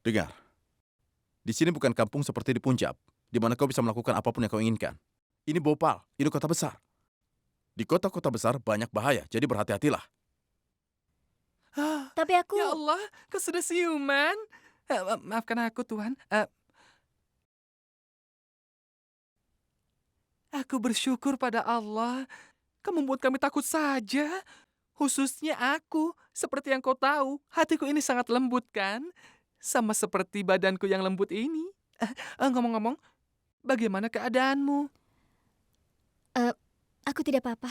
Dengar, di sini bukan kampung seperti di Punjab, di mana kau bisa melakukan apapun yang kau inginkan. Ini Bhopal, ini kota besar. Di kota-kota besar banyak bahaya, jadi berhati-hatilah. Ah, Tapi ya aku... Allah, kau sudah siuman? Maafkan aku, Tuhan. Aku bersyukur pada Allah. Kau membuat kami takut saja. Khususnya aku. Seperti yang kau tahu, hatiku ini sangat lembut kan? Sama seperti badanku yang lembut ini. Ngomong-ngomong, bagaimana keadaanmu? eh, aku tidak apa-apa.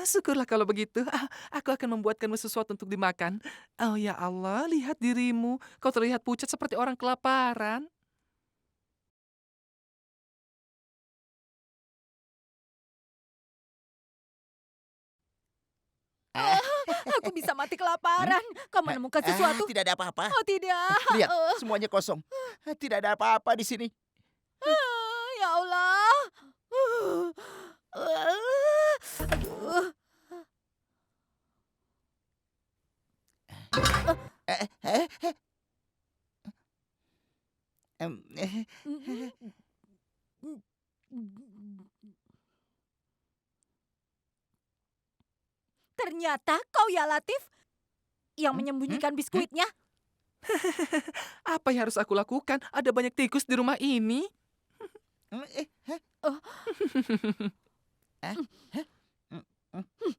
Syukurlah kalau begitu. Aku akan membuatkanmu sesuatu untuk dimakan. Oh ya Allah, lihat dirimu. Kau terlihat pucat seperti orang kelaparan. Eh, Aku bisa mati kelaparan. Kau menemukan sesuatu? Tidak ada apa-apa. Oh tidak. Lihat, semuanya kosong. Tidak ada apa-apa di sini. Ya Allah. Aduh. Eh, eh, eh, eh. Ternyata kau ya Latif yang Hmm? Hmm? menyembunyikan Hmm? biskuitnya. Apa yang harus aku lakukan? Ada banyak tikus di rumah ini. Oh, Eh, eh, hmm, hmm.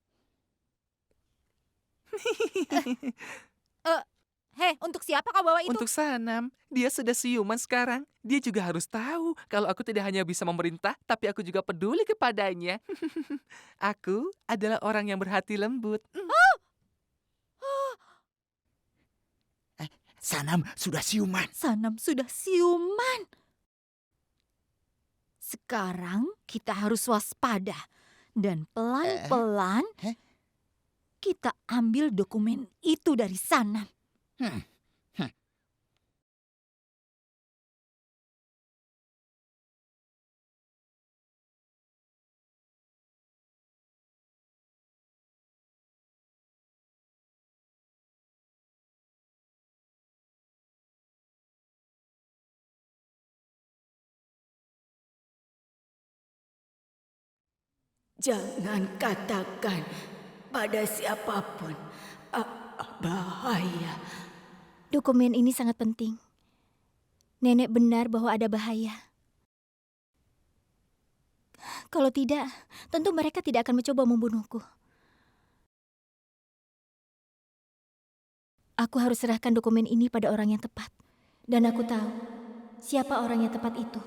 hei, untuk siapa kau bawa itu? Untuk Sanam, dia sudah siuman sekarang. Dia juga harus tahu kalau aku tidak hanya bisa memerintah, tapi aku juga peduli kepadanya. Aku adalah orang yang berhati lembut. Sanam sudah siuman. Sanam sudah siuman. Sekarang kita harus waspada. Dan pelan-pelan Eh? kita ambil dokumen itu dari Sanam. Hmm. Jangan katakan pada siapapun. Bahaya. Dokumen ini sangat penting. Nenek benar bahwa ada bahaya. Kalau tidak, tentu mereka tidak akan mencoba membunuhku. Aku harus serahkan dokumen ini pada orang yang tepat. Dan aku tahu siapa orang yang tepat itu.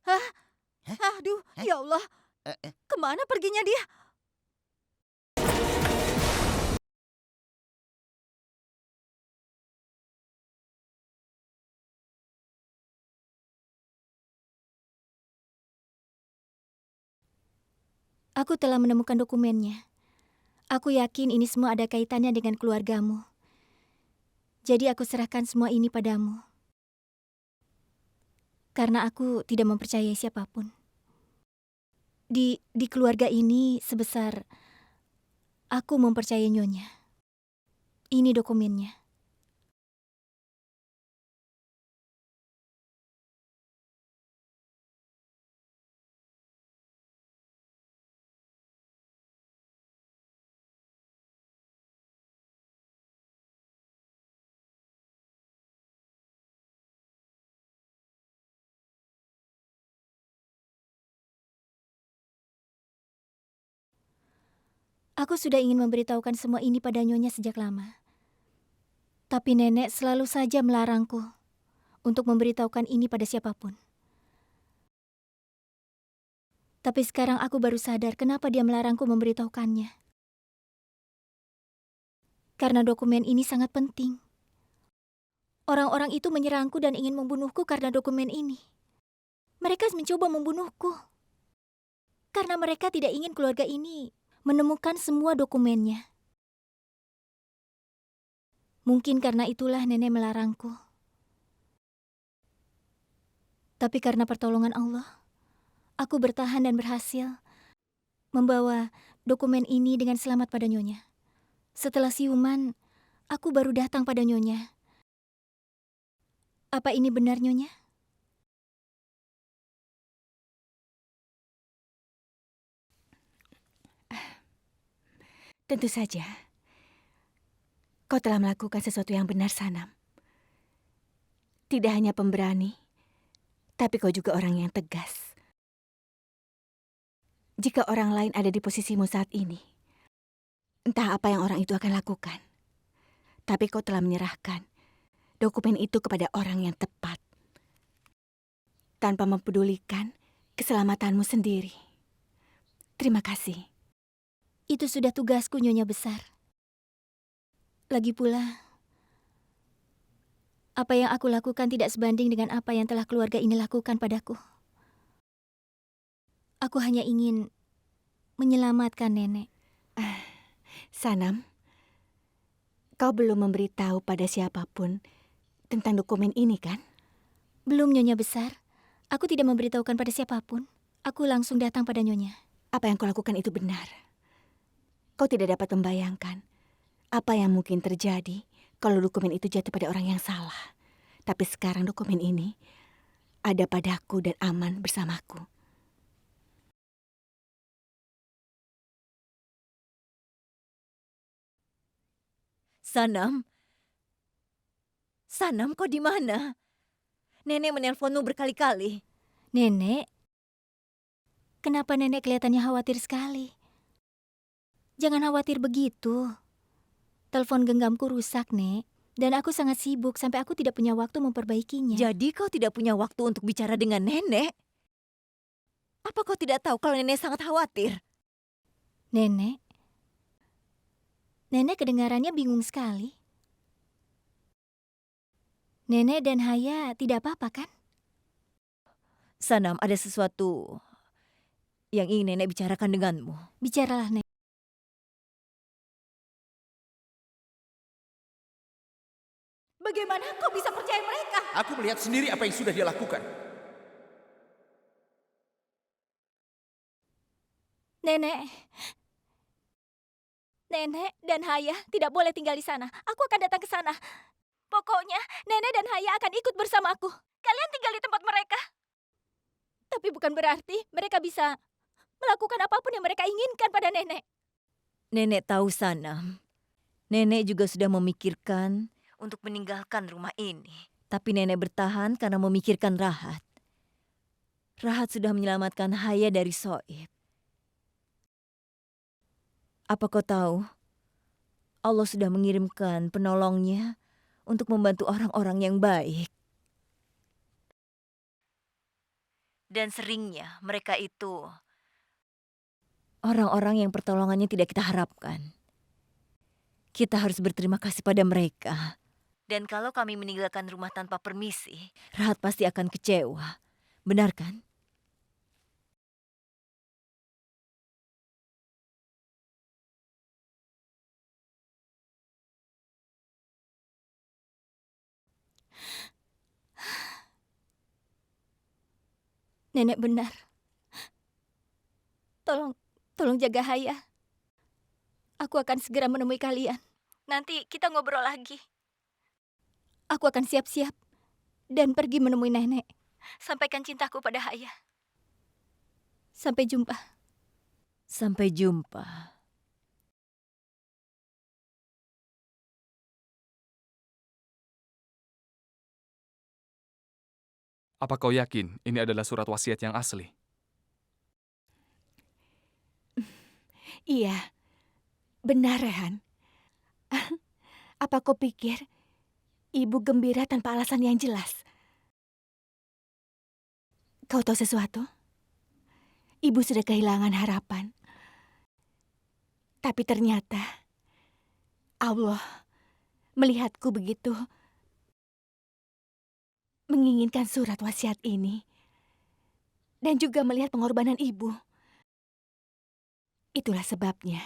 Hah? Aduh, ya Allah. Kemana perginya dia? Aku telah menemukan dokumennya. Aku yakin ini semua ada kaitannya dengan keluargamu. Jadi aku serahkan semua ini padamu. Karena aku tidak mempercayai siapapun. Di keluarga ini sebesar aku mempercayai Nyonya. Ini dokumennya. Aku sudah ingin memberitahukan semua ini pada Nyonya sejak lama. Tapi nenek selalu saja melarangku untuk memberitahukan ini pada siapapun. Tapi sekarang aku baru sadar kenapa dia melarangku memberitahukannya. Karena dokumen ini sangat penting. Orang-orang itu menyerangku dan ingin membunuhku karena dokumen ini. Mereka mencoba membunuhku. Karena mereka tidak ingin keluarga ini menemukan semua dokumennya. Mungkin karena itulah nenek melarangku. Tapi karena pertolongan Allah, aku bertahan dan berhasil membawa dokumen ini dengan selamat pada Nyonya. Setelah siuman, aku baru datang pada Nyonya. Apa ini benar, Nyonya? Tentu saja. Kau telah melakukan sesuatu yang benar, Sanam. Tidak hanya pemberani, tapi kau juga orang yang tegas. Jika orang lain ada di posisimu saat ini, entah apa yang orang itu akan lakukan. Tapi kau telah menyerahkan dokumen itu kepada orang yang tepat. Tanpa mempedulikan keselamatanmu sendiri. Terima kasih. Itu sudah tugasku, Nyonya Besar. Lagi pula, apa yang aku lakukan tidak sebanding dengan apa yang telah keluarga ini lakukan padaku. Aku hanya ingin menyelamatkan nenek. Sanam, kau belum memberitahu pada siapapun tentang dokumen ini, kan? Belum, Nyonya Besar. Aku tidak memberitahukan pada siapapun. Aku langsung datang pada Nyonya. Apa yang kau lakukan itu benar. Kau tidak dapat membayangkan apa yang mungkin terjadi kalau dokumen itu jatuh pada orang yang salah. Tapi sekarang dokumen ini ada padaku dan aman bersamaku. Sanam? Sanam, kau di mana? Nenek menelponmu berkali-kali. Nenek? Kenapa nenek kelihatannya khawatir sekali? Jangan khawatir begitu. Telepon genggamku rusak, Nek. Dan aku sangat sibuk sampai aku tidak punya waktu memperbaikinya. Jadi kau tidak punya waktu untuk bicara dengan nenek? Apa kau tidak tahu kalau nenek sangat khawatir? Nenek? Nenek kedengarannya bingung sekali. Nenek dan Haya tidak apa-apa kan? Sanam, ada sesuatu yang ingin nenek bicarakan denganmu. Bicaralah, Nek. Bagaimana kau bisa percaya mereka? Aku melihat sendiri apa yang sudah dia lakukan. Nenek. Nenek dan Haya tidak boleh tinggal di sana. Aku akan datang ke sana. Pokoknya, Nenek dan Haya akan ikut bersamaku. Kalian tinggal di tempat mereka. Tapi bukan berarti mereka bisa melakukan apapun yang mereka inginkan pada Nenek. Nenek tahu, Sanam. Nenek juga sudah memikirkan untuk meninggalkan rumah ini. Tapi nenek bertahan karena memikirkan Rahat. Rahat sudah menyelamatkan Haya dari Soib. Apa kau tahu? Allah sudah mengirimkan penolongnya untuk membantu orang-orang yang baik. Dan seringnya mereka itu orang-orang yang pertolongannya tidak kita harapkan. Kita harus berterima kasih pada mereka. Dan kalau kami meninggalkan rumah tanpa permisi, Rahat pasti akan kecewa. Benar kan? Nenek benar. Tolong jaga Haya. Aku akan segera menemui kalian. Nanti kita ngobrol lagi. Aku akan siap-siap dan pergi menemui nenek. Sampaikan cintaku pada Haya. Sampai jumpa. Sampai jumpa. Apa kau yakin ini adalah surat wasiat yang asli? Iya, benar, Rehan. Apa kau pikir ibu gembira tanpa alasan yang jelas? Kau tahu sesuatu? Ibu sudah kehilangan harapan. Tapi ternyata Allah melihatku begitu menginginkan surat wasiat ini. Dan juga melihat pengorbanan ibu. Itulah sebabnya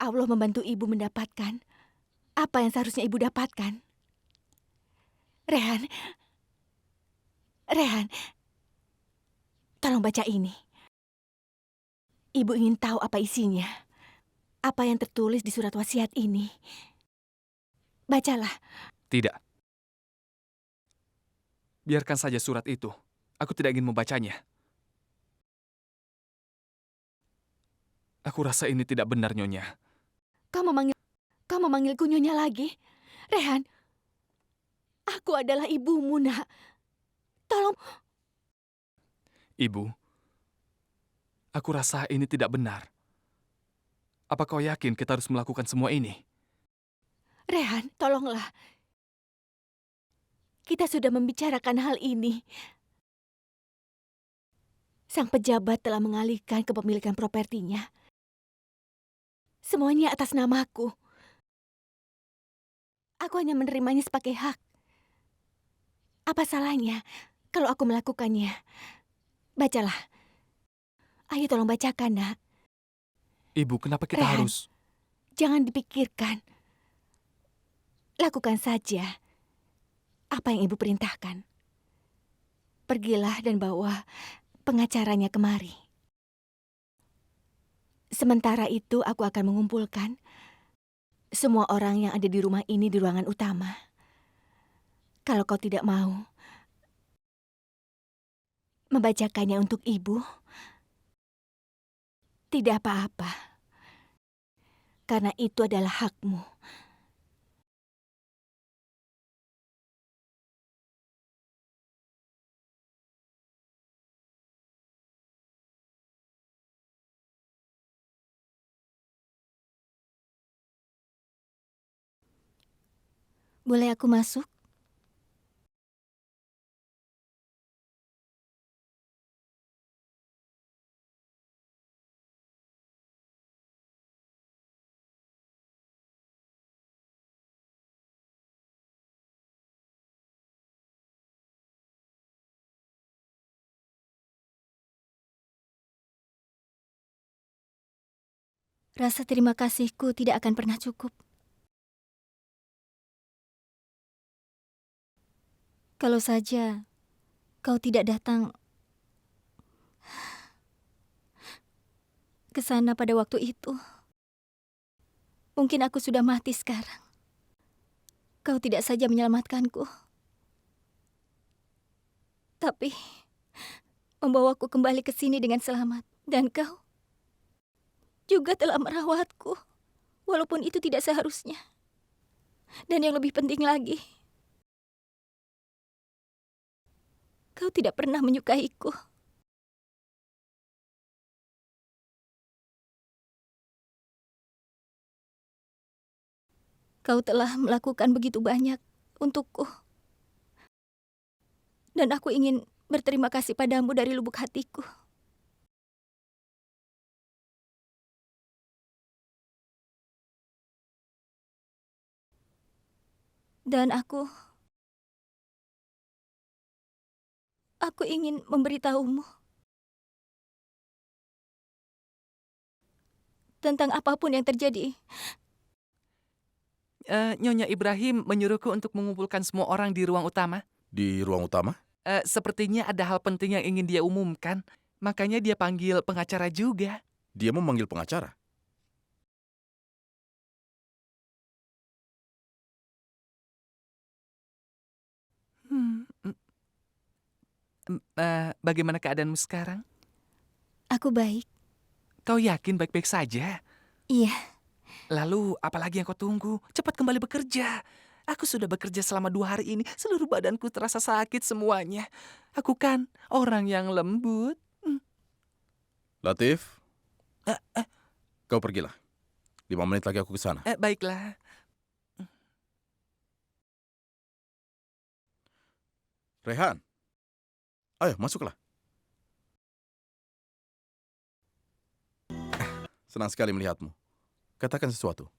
Allah membantu ibu mendapatkan apa yang seharusnya ibu dapatkan. Rehan, Rehan, tolong baca ini. Ibu ingin tahu apa isinya. Apa yang tertulis di surat wasiat ini. Bacalah. Tidak. Biarkan saja surat itu. Aku tidak ingin membacanya. Aku rasa ini tidak benar, Nyonya. Kau memanggilku Nyonya lagi? Rehan, aku adalah ibumu, nak. Tolong. Ibu, aku rasa ini tidak benar. Apa kau yakin kita harus melakukan semua ini? Rehan, tolonglah. Kita sudah membicarakan hal ini. Sang pejabat telah mengalihkan kepemilikan propertinya. Semuanya atas namaku. Aku hanya menerimanya sebagai hak. Apa salahnya kalau aku melakukannya? Bacalah. Ayo tolong bacakan, nak. Ibu, kenapa kita Rehan. harus... Jangan dipikirkan. Lakukan saja apa yang ibu perintahkan. Pergilah dan bawa pengacaranya kemari. Sementara itu aku akan mengumpulkan semua orang yang ada di rumah ini di ruangan utama. Kalau kau tidak mau membacakannya untuk ibu, tidak apa-apa. Karena itu adalah hakmu. Boleh aku masuk? Rasa terima kasihku tidak akan pernah cukup. Kalau saja kau tidak datang ke sana pada waktu itu, mungkin aku sudah mati sekarang. Kau tidak saja menyelamatkanku, tapi membawaku kembali ke sini dengan selamat. Dan kau juga telah merawatku, walaupun itu tidak seharusnya. Dan yang lebih penting lagi, kau tidak pernah menyukaiku. Kau telah melakukan begitu banyak untukku. Dan aku ingin berterima kasih padamu dari lubuk hatiku. Dan aku ingin memberitahumu tentang apapun yang terjadi. Nyonya Ibrahim menyuruhku untuk mengumpulkan semua orang di ruang utama. Di ruang utama? Sepertinya ada hal penting yang ingin dia umumkan. Makanya dia panggil pengacara juga. Dia memanggil pengacara. Bagaimana keadaanmu sekarang? Aku baik. Kau yakin baik-baik saja? Iya, Lalu, apalagi yang kau tunggu? Cepat kembali bekerja. Aku sudah bekerja selama 2 hari ini. Seluruh badanku terasa sakit semuanya. Aku kan orang yang lembut. Latif, kau pergilah. 5 menit lagi aku ke sana. Baiklah. Rehan, ayo masuklah. Senang sekali melihatmu. Katakan sesuatu.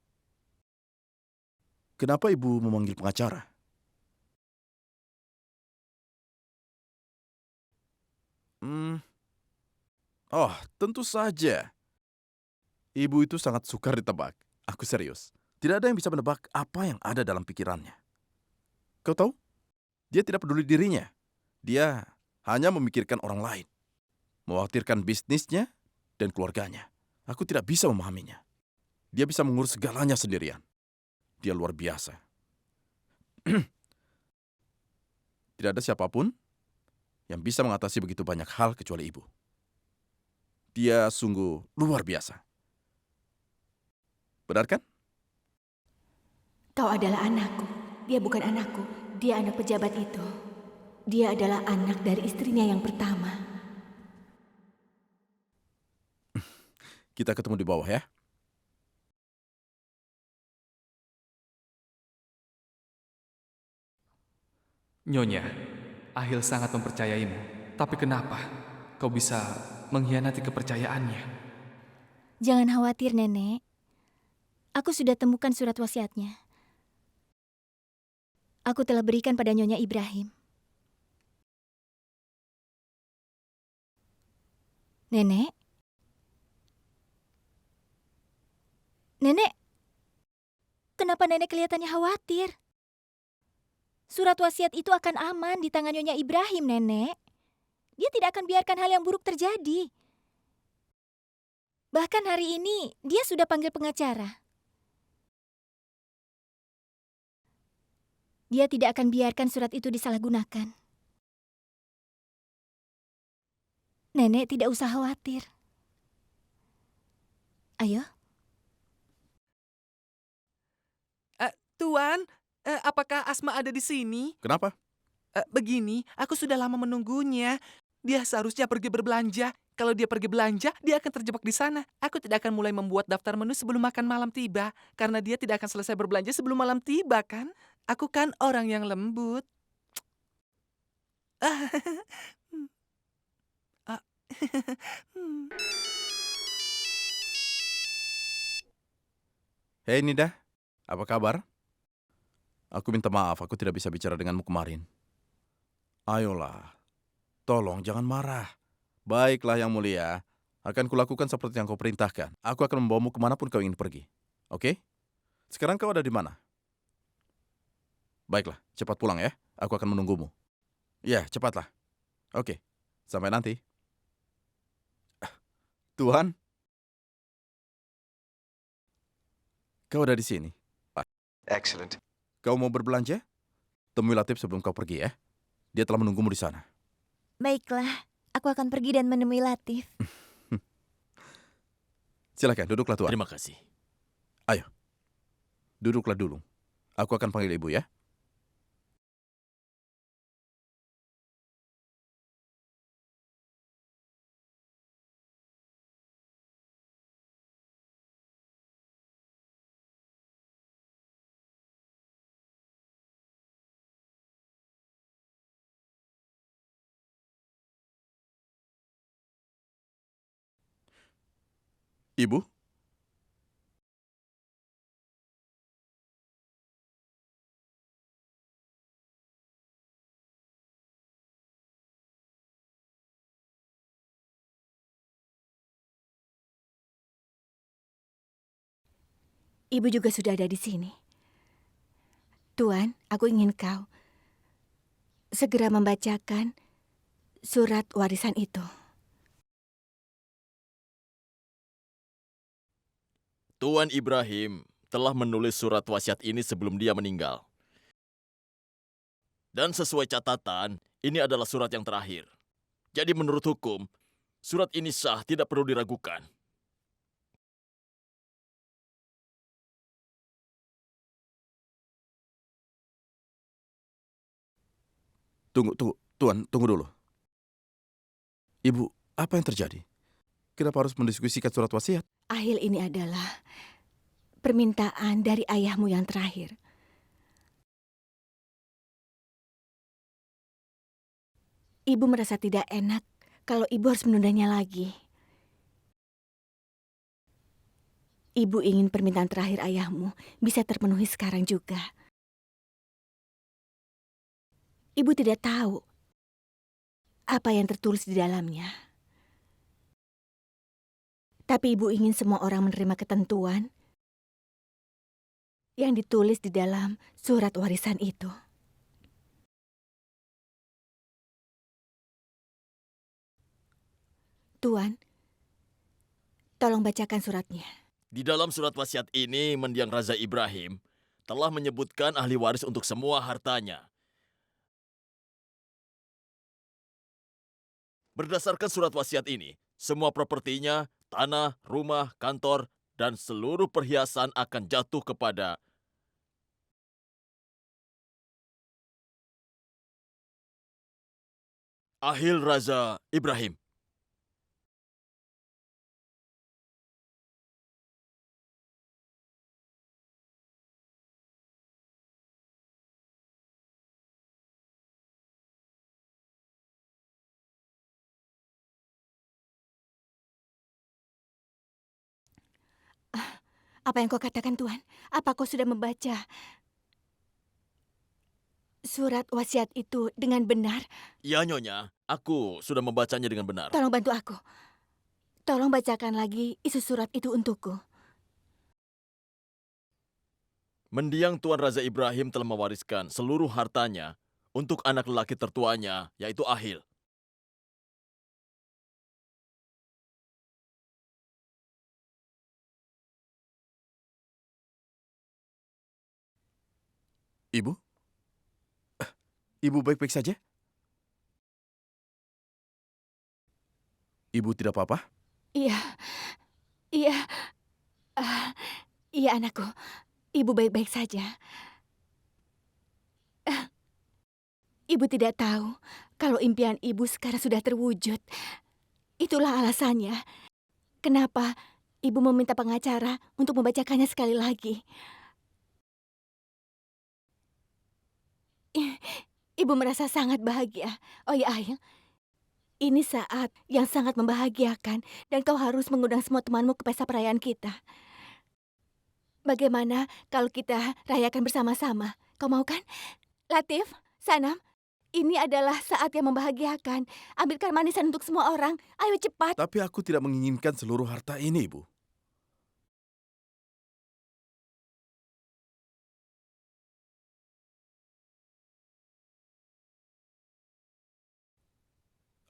Kenapa ibu memanggil pengacara? Oh, tentu saja. Ibu itu sangat sukar ditebak. Aku serius. Tidak ada yang bisa menebak apa yang ada dalam pikirannya. Kau tahu? Dia tidak peduli dirinya. Dia hanya memikirkan orang lain, mengkhawatirkan bisnisnya dan keluarganya. Aku tidak bisa memahaminya. Dia bisa mengurus segalanya sendirian. Dia luar biasa. Tidak ada siapapun yang bisa mengatasi begitu banyak hal kecuali ibu. Dia sungguh luar biasa. Benar kan? Kau adalah anakku. Dia bukan anakku. Dia anak pejabat itu. Dia adalah anak dari istrinya yang pertama. Kita ketemu di bawah ya. Nyonya, Ahil sangat mempercayaimu. Tapi kenapa kau bisa mengkhianati kepercayaannya? Jangan khawatir, Nenek. Aku sudah temukan surat wasiatnya. Aku telah berikan pada Nyonya Ibrahim. Nenek? Nenek? Kenapa Nenek kelihatannya khawatir? Surat wasiat itu akan aman di tangan Nyonya Ibrahim, Nenek. Dia tidak akan biarkan hal yang buruk terjadi. Bahkan hari ini, dia sudah panggil pengacara. Dia tidak akan biarkan surat itu disalahgunakan. Nenek tidak usah khawatir. Ayo. Tuan, apakah Asma ada di sini? Kenapa? Begini, aku sudah lama menunggunya. Dia seharusnya pergi berbelanja. Kalau dia pergi belanja, dia akan terjebak di sana. Aku tidak akan mulai membuat daftar menu sebelum makan malam tiba. Karena dia tidak akan selesai berbelanja sebelum malam tiba, kan? Aku kan orang yang lembut. Hei Nida, apa kabar? Aku minta maaf, aku tidak bisa bicara denganmu kemarin. Ayolah, tolong jangan marah. Baiklah yang mulia, akan kulakukan seperti yang kau perintahkan. Aku akan membawamu kemanapun kau ingin pergi. Oke? Sekarang kau ada di mana? Baiklah, cepat pulang ya. Aku akan menunggumu. Ya, cepatlah. Oke, sampai nanti. Tuhan, kau ada di sini. Excellent. Kau mau berbelanja? Temui Latif sebelum kau pergi ya. Dia telah menunggumu di sana. Baiklah, aku akan pergi dan menemui Latif. Silakan, duduklah Tuan. Terima kasih. Duduklah dulu. Aku akan panggil ibu ya. Ibu? Ibu juga sudah ada di sini. Tuan, aku ingin kau segera membacakan surat warisan itu. Tuan Ibrahim telah menulis surat wasiat ini sebelum dia meninggal. Dan sesuai catatan, ini adalah surat yang terakhir. Jadi menurut hukum, surat ini sah, tidak perlu diragukan. Tuan, tunggu dulu. Ibu, apa yang terjadi? Kenapa harus mendiskusikan surat wasiat? Ahil ini adalah permintaan dari ayahmu yang terakhir. Ibu merasa tidak enak kalau ibu harus menundanya lagi. Ibu ingin permintaan terakhir ayahmu bisa terpenuhi sekarang juga. Ibu tidak tahu apa yang tertulis di dalamnya. Tapi ibu ingin semua orang menerima ketentuan yang ditulis di dalam surat warisan itu. Tuan, tolong bacakan suratnya. Di dalam surat wasiat ini, mendiang Raja Ibrahim telah menyebutkan ahli waris untuk semua hartanya. Berdasarkan surat wasiat ini, semua propertinya, tanah, rumah, kantor, dan seluruh perhiasan akan jatuh kepada Ahil Raja Ibrahim. Apa yang kau katakan, Tuan? Apa kau sudah membaca surat wasiat itu dengan benar? Ya, Nyonya, aku sudah membacanya dengan benar. Tolong bantu aku. Tolong bacakan lagi isi surat itu untukku. Mendiang Tuan Raja Ibrahim telah mewariskan seluruh hartanya untuk anak lelaki tertuanya, yaitu Ahil. Ibu? Ibu baik-baik saja? Ibu tidak apa-apa? Iya, iya, ah, iya anakku. Ibu baik-baik saja. Ibu tidak tahu kalau impian ibu sekarang sudah terwujud. Itulah alasannya kenapa ibu meminta pengacara untuk membacakannya sekali lagi. Ibu merasa sangat bahagia. Oh ya, Ayah, ini saat yang sangat membahagiakan dan kau harus mengundang semua temanmu ke pesta perayaan kita. Bagaimana kalau kita rayakan bersama-sama? Kau mau kan? Latif, Sanam, ini adalah saat yang membahagiakan. Ambilkan manisan untuk semua orang. Ayo cepat. Tapi aku tidak menginginkan seluruh harta ini, Ibu.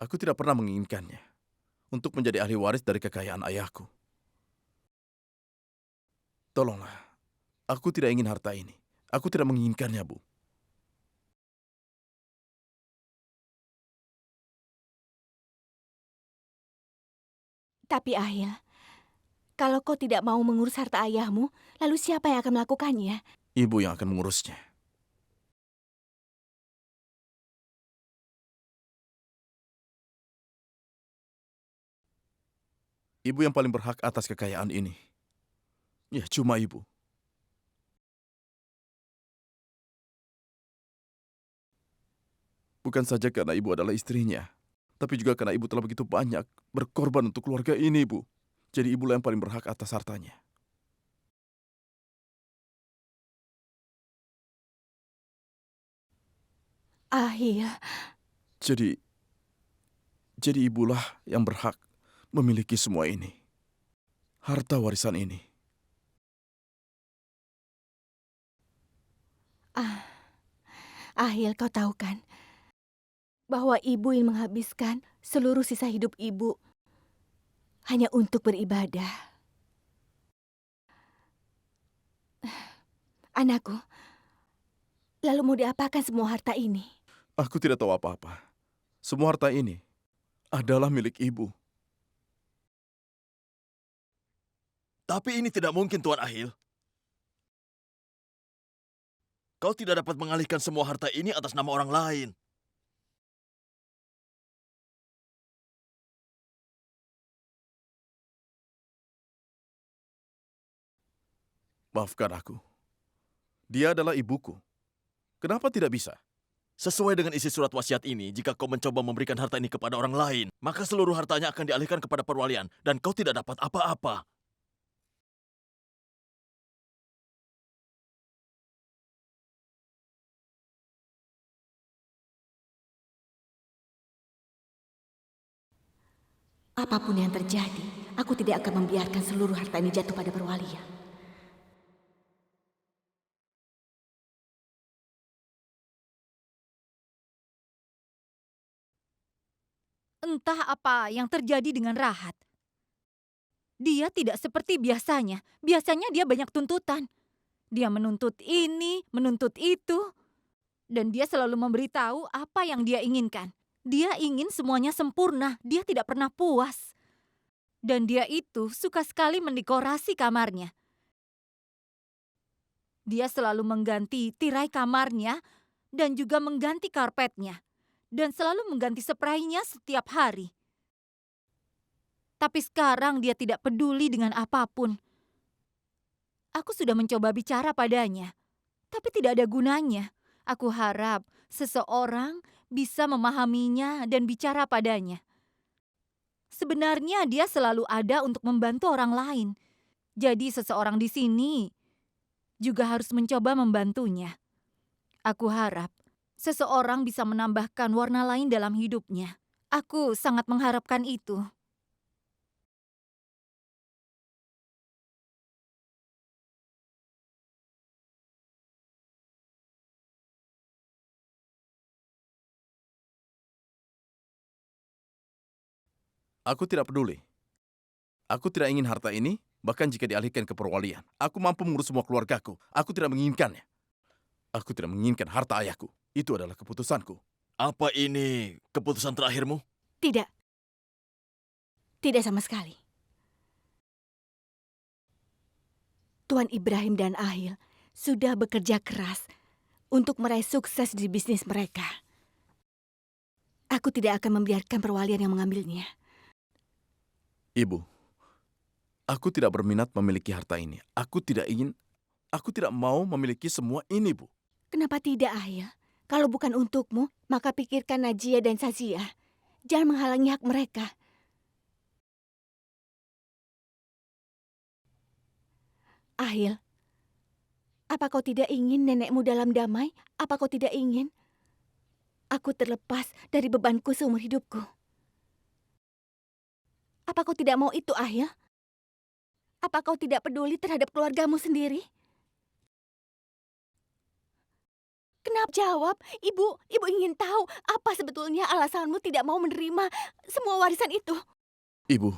Aku tidak pernah menginginkannya untuk menjadi ahli waris dari kekayaan ayahku. Tolonglah, aku tidak ingin harta ini. Aku tidak menginginkannya, Bu. Tapi Ahil, kalau kau tidak mau mengurus harta ayahmu, lalu siapa yang akan melakukannya? Ibu yang akan mengurusnya. Ibu yang paling berhak atas kekayaan ini. Ya, cuma ibu. Bukan saja karena ibu adalah istrinya, tapi juga karena ibu telah begitu banyak berkorban untuk keluarga ini, Bu. Jadi ibulah yang paling berhak atas hartanya. Ahil, Jadi ibulah yang berhak memiliki semua ini. Harta warisan ini. Ahil, kau tahu kan bahwa ibu ingin menghabiskan seluruh sisa hidup ibu hanya untuk beribadah. Anakku, lalu mau diapakan semua harta ini? Aku tidak tahu apa-apa. Semua harta ini adalah milik ibu. Tapi ini tidak mungkin, Tuan Ahil. Kau tidak dapat mengalihkan semua harta ini atas nama orang lain. Maafkan aku. Dia adalah ibuku. Kenapa tidak bisa? Sesuai dengan isi surat wasiat ini, jika kau mencoba memberikan harta ini kepada orang lain, maka seluruh hartanya akan dialihkan kepada perwalian, dan kau tidak dapat apa-apa. Apapun yang terjadi, aku tidak akan membiarkan seluruh harta ini jatuh pada perwalian. Entah apa yang terjadi dengan Rahat. Dia tidak seperti biasanya. Biasanya dia banyak tuntutan. Dia menuntut ini, menuntut itu. Dan dia selalu memberitahu apa yang dia inginkan. Dia ingin semuanya sempurna. Dia tidak pernah puas. Dan dia itu suka sekali mendekorasi kamarnya. Dia selalu mengganti tirai kamarnya dan juga mengganti karpetnya. Dan selalu mengganti spraynya setiap hari. Tapi sekarang dia tidak peduli dengan apapun. Aku sudah mencoba bicara padanya, tapi tidak ada gunanya. Aku harap seseorang bisa memahaminya dan bicara padanya. Sebenarnya dia selalu ada untuk membantu orang lain. Jadi seseorang di sini juga harus mencoba membantunya. Aku harap seseorang bisa menambahkan warna lain dalam hidupnya. Aku sangat mengharapkan itu. Aku tidak peduli. Aku tidak ingin harta ini, bahkan jika dialihkan ke perwalian. Aku mampu mengurus semua keluargaku. Aku tidak menginginkannya. Aku tidak menginginkan harta ayahku. Itu adalah keputusanku. Apa ini keputusan terakhirmu? Tidak. Tidak sama sekali. Tuan Ibrahim dan Ahil sudah bekerja keras untuk meraih sukses di bisnis mereka. Aku tidak akan membiarkan perwalian yang mengambilnya. Ibu, aku tidak berminat memiliki harta ini. Aku tidak mau memiliki semua ini, Bu. Kenapa tidak, Ahil? Kalau bukan untukmu, maka pikirkan Najia dan Sazia. Jangan menghalangi hak mereka. Ahil, apa kau tidak ingin nenekmu dalam damai? Apa kau tidak ingin aku terlepas dari bebanku seumur hidupku? Apa kau tidak mau itu, Ahil? Apa kau tidak peduli terhadap keluargamu sendiri? Kenapa jawab? Ibu ingin tahu apa sebetulnya alasanmu tidak mau menerima semua warisan itu. Ibu,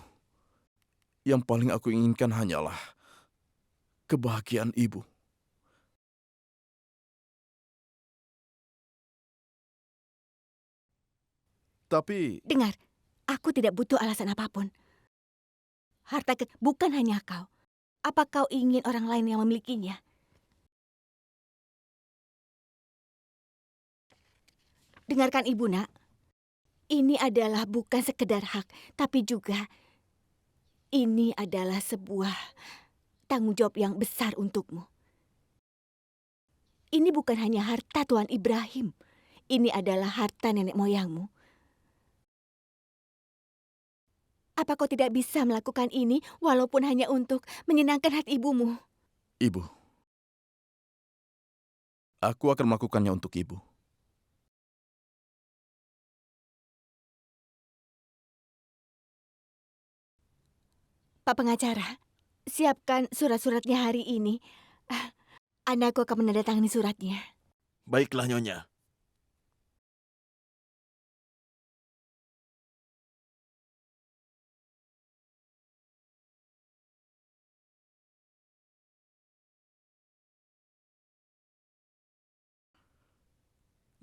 yang paling aku inginkan hanyalah kebahagiaan Ibu. Tapi Dengar, aku tidak butuh alasan apapun. Bukan hanya kau. Apa kau ingin orang lain yang memilikinya? Dengarkan ibu, nak. Ini adalah bukan sekedar hak, tapi juga ini adalah sebuah tanggung jawab yang besar untukmu. Ini bukan hanya harta Tuan Ibrahim. Ini adalah harta nenek moyangmu. Apa kau tidak bisa melakukan ini walaupun hanya untuk menyenangkan hati ibumu? Ibu, aku akan melakukannya untuk Ibu. Pak pengacara, siapkan surat-suratnya hari ini. Anakku akan menandatangani suratnya. Baiklah, Nyonya.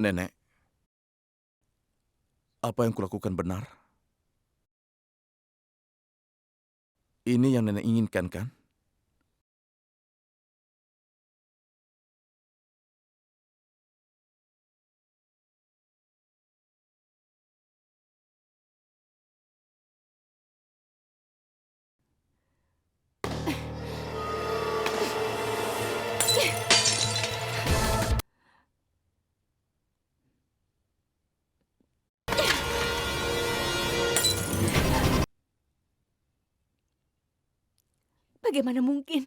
Nenek, apa yang kulakukan benar? Ini yang nenek inginkan, kan? Bagaimana mungkin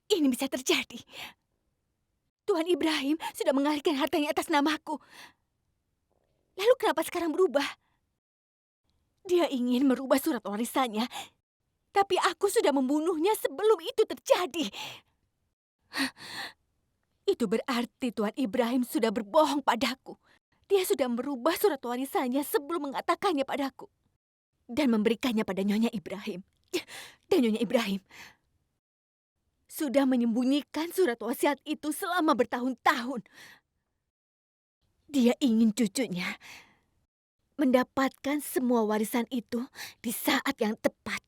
ini bisa terjadi? Tuan Ibrahim sudah mengalihkan hartanya atas namaku. Lalu kenapa sekarang berubah? Dia ingin merubah surat warisannya, tapi aku sudah membunuhnya sebelum itu terjadi. Itu berarti Tuan Ibrahim sudah berbohong padaku. Dia sudah merubah surat warisannya sebelum mengatakannya padaku. Dan memberikannya pada Nyonya Ibrahim. Dan Nyonya Ibrahim sudah menyembunyikan surat wasiat itu selama bertahun-tahun. Dia ingin cucunya mendapatkan semua warisan itu di saat yang tepat.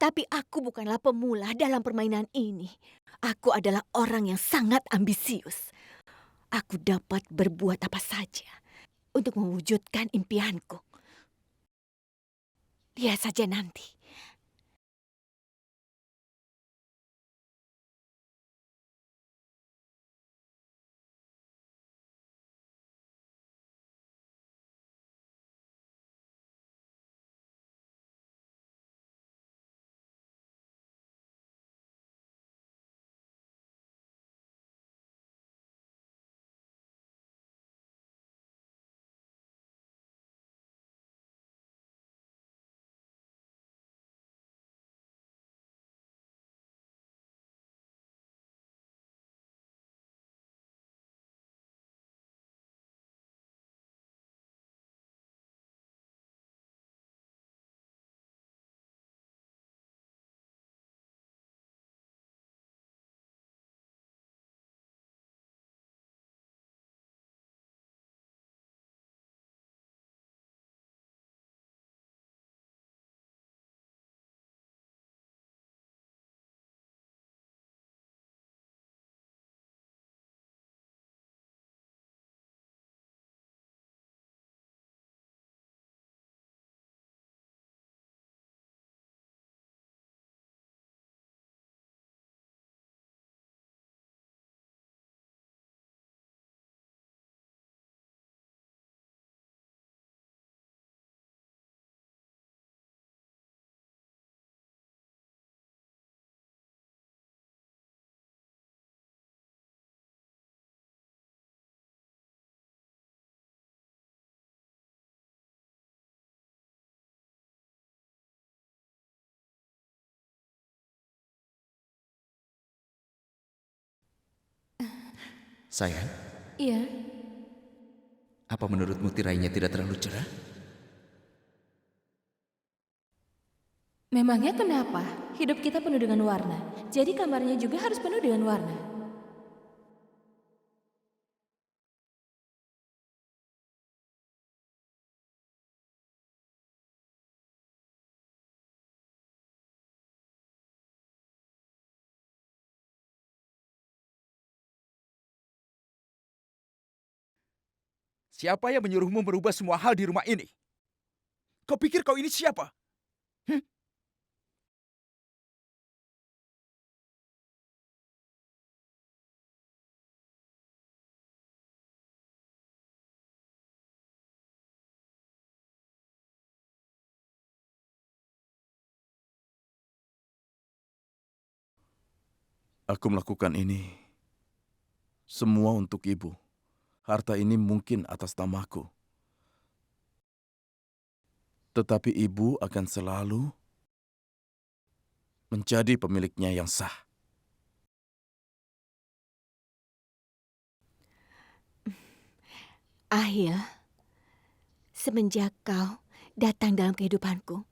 Tapi aku bukanlah pemula dalam permainan ini. Aku adalah orang yang sangat ambisius. Aku dapat berbuat apa saja untuk mewujudkan impianku. Lihat saja nanti. Sayang, Iya, apa menurutmu tirainya tidak terlalu cerah? memangnya kenapa? Hidup kita penuh dengan warna, jadi kamarnya juga harus penuh dengan warna. Siapa yang menyuruhmu merubah semua hal di rumah ini? Kau pikir kau ini siapa? Hm? Aku melakukan ini semua untuk ibu. Harta ini mungkin atas namaku. Tetapi ibu akan selalu menjadi pemiliknya yang sah. Ahil, semenjak kau datang dalam kehidupanku,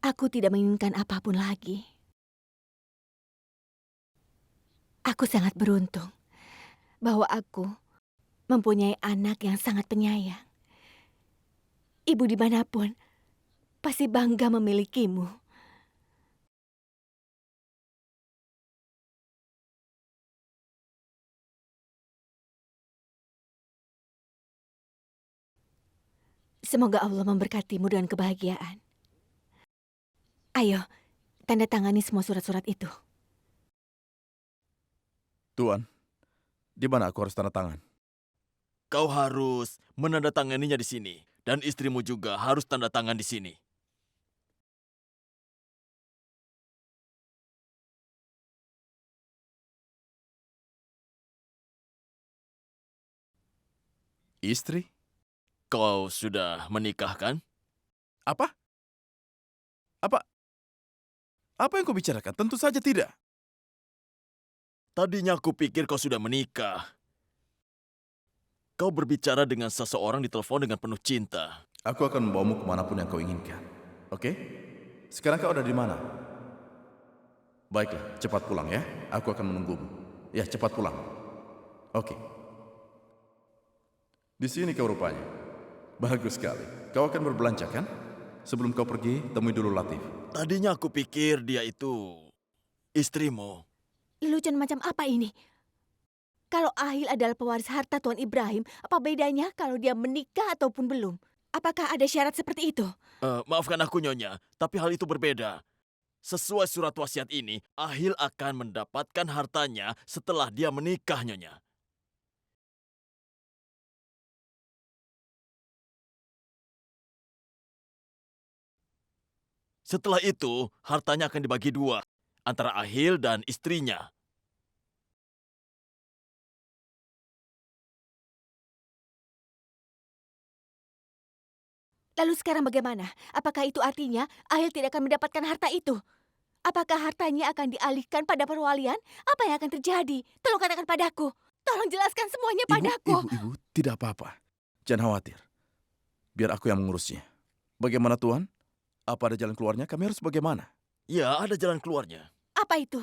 aku tidak menginginkan apapun lagi. Aku sangat beruntung bahwa aku mempunyai anak yang sangat penyayang. Ibu dimanapun pasti bangga memilikimu. Semoga Allah memberkatimu dengan kebahagiaan. Ayo, tanda tangani semua surat-surat itu. Tuan, di mana aku harus tanda tangan? Kau harus menandatanganinya di sini. Dan istrimu juga harus tanda tangan di sini. Istri? Kau sudah menikah kan? Apa? Apa? Apa yang kau bicarakan? Tentu saja tidak. Tadinya aku pikir kau sudah menikah. Kau berbicara dengan seseorang di telepon dengan penuh cinta. Aku akan membawamu kemanapun yang kau inginkan. Oke? Sekarang kau ada di mana? Baiklah, cepat pulang ya. Aku akan menunggumu. Ya, cepat pulang. Oke. Di sini kau rupanya. Bagus sekali. Kau akan berbelanja kan? Sebelum kau pergi, temui dulu Latif. Tadinya aku pikir dia itu istrimu. Lelucon macam apa ini? Kalau Ahil adalah pewaris harta Tuan Ibrahim, apa bedanya kalau dia menikah ataupun belum? Apakah ada syarat seperti itu? Maafkan aku, Nyonya, tapi hal itu berbeda. Sesuai surat wasiat ini, Ahil akan mendapatkan hartanya setelah dia menikah, Nyonya. Setelah itu, hartanya akan dibagi dua antara Ahil dan istrinya. Lalu sekarang bagaimana? Apakah itu artinya Ahil tidak akan mendapatkan harta itu? Apakah hartanya akan dialihkan pada perwalian? Apa yang akan terjadi? Tolong katakan padaku. Tolong jelaskan semuanya padaku. Ibu, tidak apa-apa. Jangan khawatir. Biar aku yang mengurusnya. Bagaimana Tuan? Apa ada jalan keluarnya? Kami harus bagaimana? Ya, ada jalan keluarnya. Apa itu?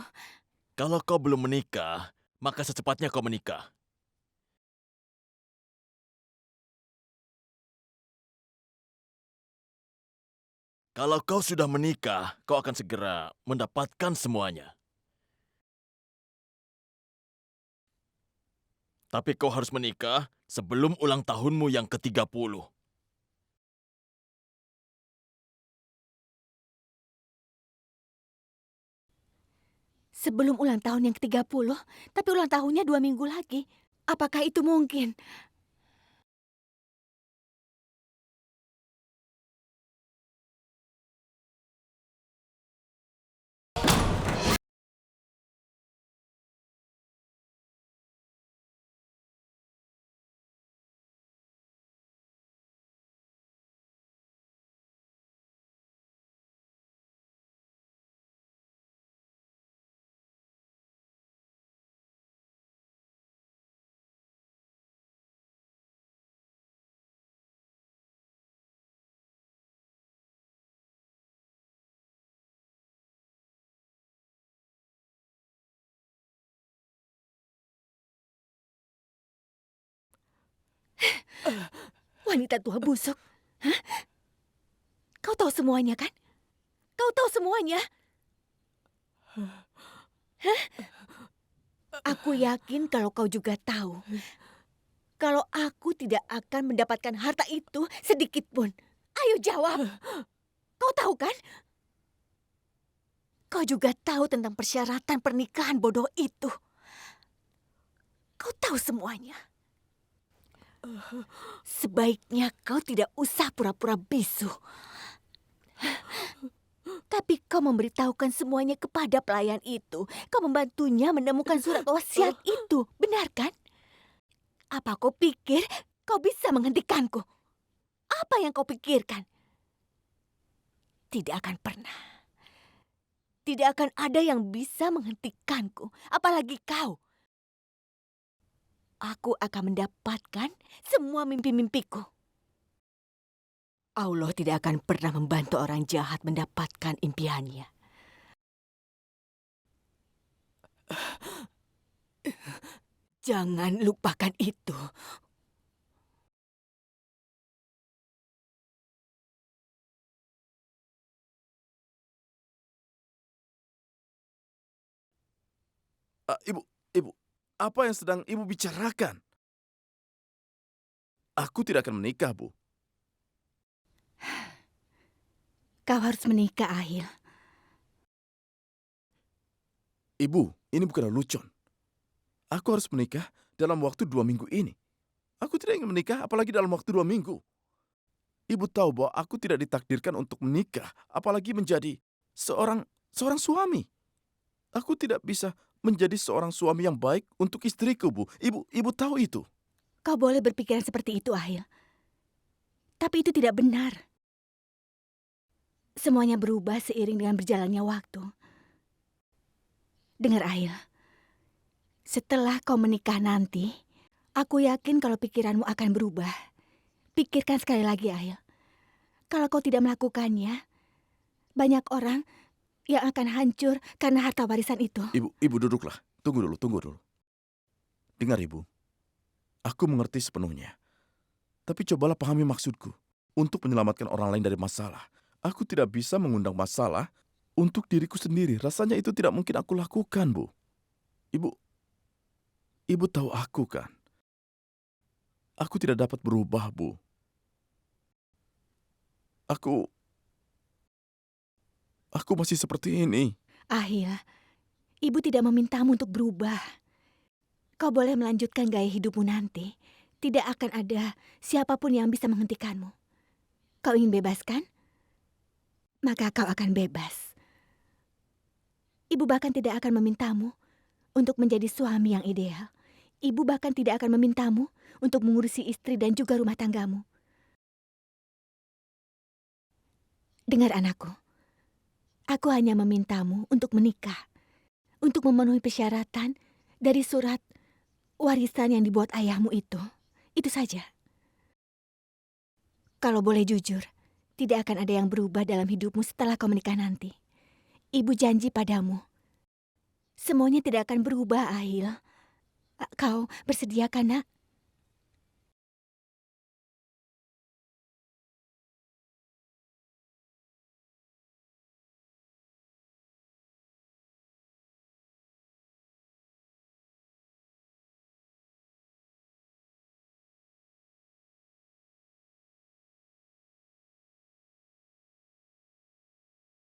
Kalau kau belum menikah, maka secepatnya kau menikah. Kalau kau sudah menikah, kau akan segera mendapatkan semuanya. Tapi kau harus menikah sebelum ulang tahunmu yang ke-30. Sebelum ulang tahun yang ke-30, tapi ulang tahunnya 2 minggu lagi. Apakah itu mungkin? Wanita tua busuk. Hah? Kau tahu semuanya kan? Kau tahu semuanya? Hah? Aku yakin kalau kau juga tahu. Kalau aku tidak akan mendapatkan harta itu sedikit pun. Ayo jawab. Kau tahu kan? Kau juga tahu tentang persyaratan pernikahan bodoh itu. Kau tahu semuanya. Sebaiknya kau tidak usah pura-pura bisu. Tapi kau memberitahukan semuanya kepada pelayan itu. Kau membantunya menemukan surat wasiat itu. Benar kan? Apa kau pikir kau bisa menghentikanku? Apa yang kau pikirkan? Tidak akan pernah. Tidak akan ada yang bisa menghentikanku. Apalagi kau. Aku akan mendapatkan semua mimpi-mimpiku. Allah tidak akan pernah membantu orang jahat mendapatkan impiannya. Jangan lupakan itu. Ibu, apa yang sedang ibu bicarakan? Aku tidak akan menikah, Bu. Kau harus menikah, Ahil. Ibu, ini bukanlah lucon. Aku harus menikah dalam waktu 2 minggu ini. Aku tidak ingin menikah, apalagi dalam waktu 2 minggu. Ibu tahu bahwa aku tidak ditakdirkan untuk menikah, apalagi menjadi seorang suami. Aku tidak bisa menjadi seorang suami yang baik untuk istriku, Bu. Ibu tahu itu. Kau boleh berpikiran seperti itu, Ahil. Tapi itu tidak benar. Semuanya berubah seiring dengan berjalannya waktu. Dengar, Ahil. Setelah kau menikah nanti, Aku yakin kalau pikiranmu akan berubah. Pikirkan sekali lagi, Ahil. Kalau kau tidak melakukannya, banyak orang yang akan hancur karena harta warisan itu. Ibu duduklah. Tunggu dulu. Dengar Ibu, aku mengerti sepenuhnya. Tapi cobalah pahami maksudku. Untuk menyelamatkan orang lain dari masalah. Aku tidak bisa mengundang masalah untuk diriku sendiri. Rasanya itu tidak mungkin aku lakukan, Bu. Ibu tahu aku kan? Aku tidak dapat berubah, Bu. Aku masih seperti ini. Ahil, ibu tidak memintamu untuk berubah. Kau boleh melanjutkan gaya hidupmu nanti. Tidak akan ada siapapun yang bisa menghentikanmu. Kau ingin bebas kan? Maka kau akan bebas. Ibu bahkan tidak akan memintamu untuk menjadi suami yang ideal. Ibu bahkan tidak akan memintamu untuk mengurusi istri dan juga rumah tanggamu. Dengar anakku, aku hanya memintamu untuk menikah, untuk memenuhi persyaratan dari surat warisan yang dibuat ayahmu itu. Itu saja. Kalau boleh jujur, tidak akan ada yang berubah dalam hidupmu setelah kau menikah nanti. Ibu janji padamu, semuanya tidak akan berubah, Ahil. Kau bersedia kan, Nak?